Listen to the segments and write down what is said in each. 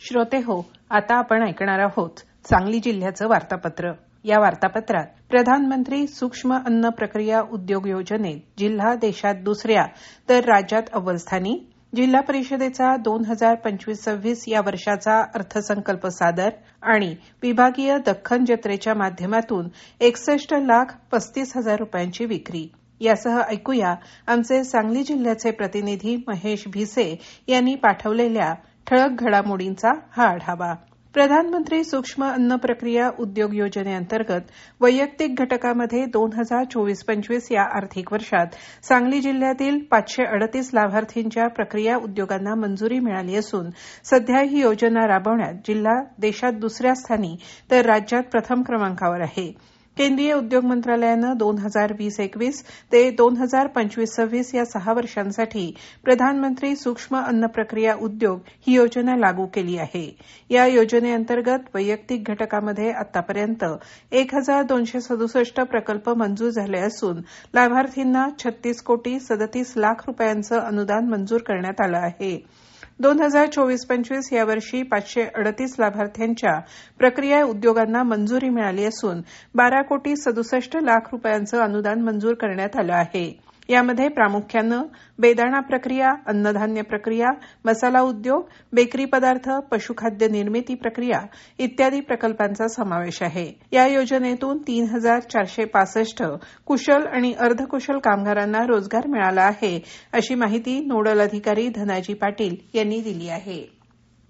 श्रोते हो, आता आपण ऐकणार आहोत सांगली जिल्ह्याचं वार्तापत्र. या वार्तापत्रात प्रधानमंत्री सूक्ष्म अन्न प्रक्रिया उद्योग योजनेत जिल्हा देशात दुसऱ्या तर राज्यात अव्वल स्थानी, जिल्हा परिषदेचा 2025-26 या वर्षाचा अर्थसंकल्प सादर आणि विभागीय दख्खन जत्रेच्या माध्यमातून 61,35,000 रुपयांची विक्री. यासह ऐकूया आमचे सांगली जिल्ह्याचे प्रतिनिधी महेश भिसे यांनी पाठवलेल्या ठळक घडामोडींचा हा आढावा. प्रधानमंत्री सूक्ष्म अन्न प्रक्रिया उद्योग योजनेअंतर्गत वैयक्तिक घटकामध्ये 2024-25 या आर्थिक वर्षात सांगली जिल्ह्यातील 538 लाभार्थींच्या प्रक्रिया उद्योगांना मंजुरी मिळाली असून सध्या ही योजना राबवण्यात जिल्हा देशात दुसऱ्या स्थानी तर राज्यात प्रथम क्रमांकावर आहे. केंद्रीय उद्योग मंत्रालयानं 2020-21 ते 2025-26 या 6 वर्षांसाठी प्रधानमंत्री सूक्ष्म अन्न प्रक्रिया उद्योग ही योजना लागू केली आहे. या योजनेअंतर्गत वैयक्तिक घटकामध्ये आतापर्यंत 1,267 प्रकल्प मंजूर झाले असून लाभार्थींना 36,37 लाख रुपयांचं अनुदान मंजूर करण्यात आलं आहे. 2024-25 या वर्षी 538 लाभार्थ्यांच्या प्रक्रिया उद्योगांना मंजुरी मिळाली असून 12,67 लाख रुपयांचं अनुदान मंजूर करण्यात आलं आहे. यामध्ये प्रामुख्यानं बेदाणा प्रक्रिया, अन्नधान्य प्रक्रिया, मसाला उद्योग, बेकरी पदार्थ, पशुखाद्य निर्मिती प्रक्रिया इत्यादी प्रकल्पांचा समावेश आहे. या योजनेतून 3,465 कुशल आणि अर्धकुशल कामगारांना रोजगार मिळाला आहे, अशी माहिती नोडल अधिकारी धनाजी पाटील यांनी दिली आहे.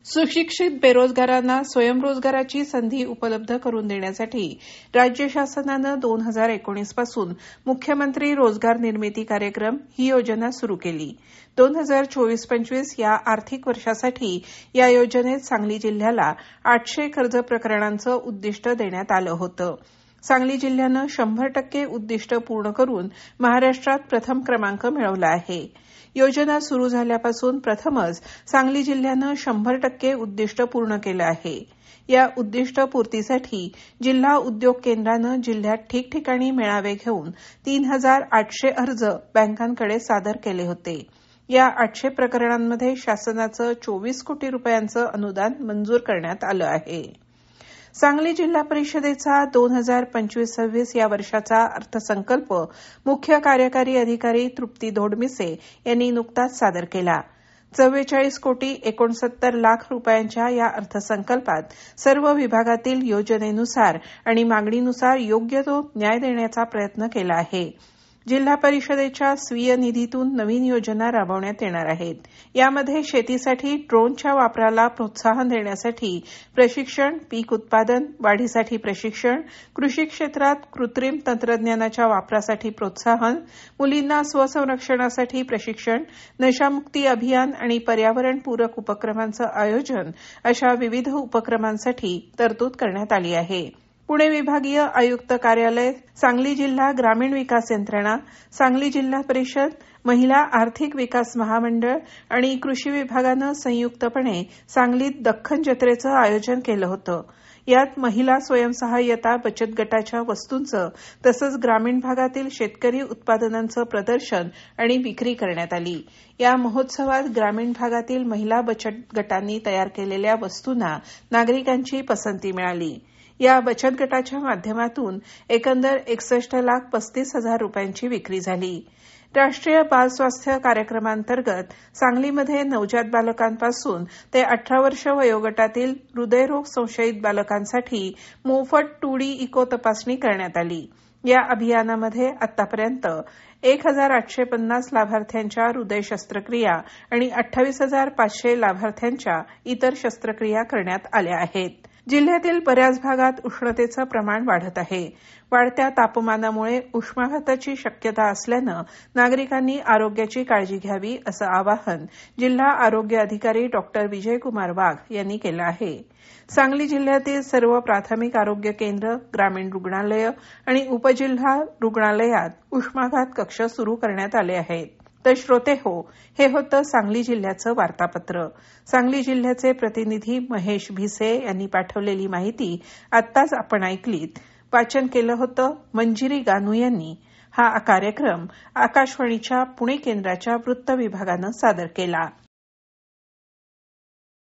सुशिक्षित बेरोजगारांना स्वयंरोजगाराची संधी उपलब्ध करून देण्यासाठी राज्य शासनानं 2019 पासून मुख्यमंत्री रोजगार निर्मिती कार्यक्रम ही योजना सुरू केली. 2024-25 या आर्थिक वर्षासाठी या योजनेत सांगली जिल्ह्याला 800 कर्ज प्रकरणांचं उद्दिष्ट देण्यात आलं होतं. सांगली जिल्ह्यानं 100% उद्दिष्ट पूर्ण करून महाराष्ट्रात प्रथम क्रमांक मिळवला आहे. योजना सुरू झाल्यापासून प्रथमच सांगली जिल्ह्यानं 100% उद्दिष्ट पूर्ण केलं आहे. या उद्दिष्ट पूर्तीसाठी जिल्हा उद्योग केंद्रानं जिल्ह्यात ठिकठिकाणी मेळावे घेऊन 3,800 अर्ज बँकांकडे सादर केले होते. या 800 प्रकरणांमध्ये शासनाचं 24 कोटी रुपयांचं अनुदान मंजूर करण्यात आलं आहे. सांगली जिल्हा परिषदेचा 2025-26 या वर्षाचा अर्थसंकल्प मुख्य कार्यकारी अधिकारी तृप्ती धोडमिसे यांनी नुकताच सादर केला. 44,69 लाख रुपयांच्या या अर्थसंकल्पात सर्व विभागातील योजनेनुसार आणि मागणीनुसार योग्य तो न्याय देण्याचा प्रयत्न केला आहे. जिल्हा परिषदेच्या स्वीय निधीतून नवीन योजना राबवण्यात येणार आहेत. यामध्ये शेतीसाठी ड्रोनच्या वापराला प्रोत्साहन देण्यासाठी प्रशिक्षण, पीक उत्पादन वाढीसाठी प्रशिक्षण, कृषी क्षेत्रात कृत्रिम तंत्रज्ञानाच्या वापरासाठी प्रोत्साहन, मुलींना स्वसंरक्षणासाठी प्रशिक्षण, नशामुक्ती अभियान आणि पर्यावरणपूरक उपक्रमांचं आयोजन अशा विविध उपक्रमांसाठी तरतूद करण्यात आली आहे. पुणे विभागीय आयुक्त कार्यालय, सांगली जिल्हा ग्रामीण विकास यंत्रणा, सांगली जिल्हा परिषद, महिला आर्थिक विकास महामंडळ आणि कृषी विभागानं संयुक्तपणे सांगलीत दख्खन जत्रेचं आयोजन केलं होतं. यात महिला स्वयंसहाय्यता बचत गटाच्या वस्तूंचं तसंच ग्रामीण भागातील शेतकरी उत्पादनांचं प्रदर्शन आणि विक्री करण्यात आली. या महोत्सवात ग्रामीण भागातील महिला बचत गटांनी तयार केलेल्या वस्तूंना नागरिकांची पसंती मिळाली. या बचत गटाच्या माध्यमातून एकंदर 61,35,000 रुपयांची विक्री झाली. राष्ट्रीय बाल स्वास्थ्य कार्यक्रमांतर्गत सांगलीमध्ये नवजात बालकांपासून ते 18 वर्ष वयोगटातील हृदयरोग संशयित बालकांसाठी मोफत 2D इको तपासणी करण्यात आली. या अभियानामध्ये आतापर्यंत 1,850 लाभार्थ्यांच्या हृदय शस्त्रक्रिया आणि 28,500 लाभार्थ्यांच्या इतर शस्त्रक्रिया करण्यात आल्या आहेत. जिल्ह्यातील बऱ्याच भागात उष्णतेचं प्रमाण वाढत आहे. वाढत्या तापमानामुळे उष्माघाताची शक्यता असल्यानं नागरिकांनी आरोग्याची काळजी घ्यावी असं आवाहन जिल्हा आरोग्य अधिकारी डॉक्टर विजयकुमार वाघ यांनी केलं आहे. सांगली जिल्ह्यातील सर्व प्राथमिक आरोग्य केंद्र, ग्रामीण रुग्णालय आणि उपजिल्हा रुग्णालयात उष्माघात कक्ष सुरू करण्यात आले आहेत. तर श्रोते हो, हे होतं सांगली जिल्ह्याचं वार्तापत्र. सांगली जिल्ह्याचे प्रतिनिधी महेश भिसे यांनी पाठवलेली माहिती आत्ताच आपण ऐकलीत. वाचन केलं होतं मंजिरी गानू यांनी. हा कार्यक्रम आकाशवाणीच्या पुणे केंद्राच्या वृत्त विभागानं सादर केला.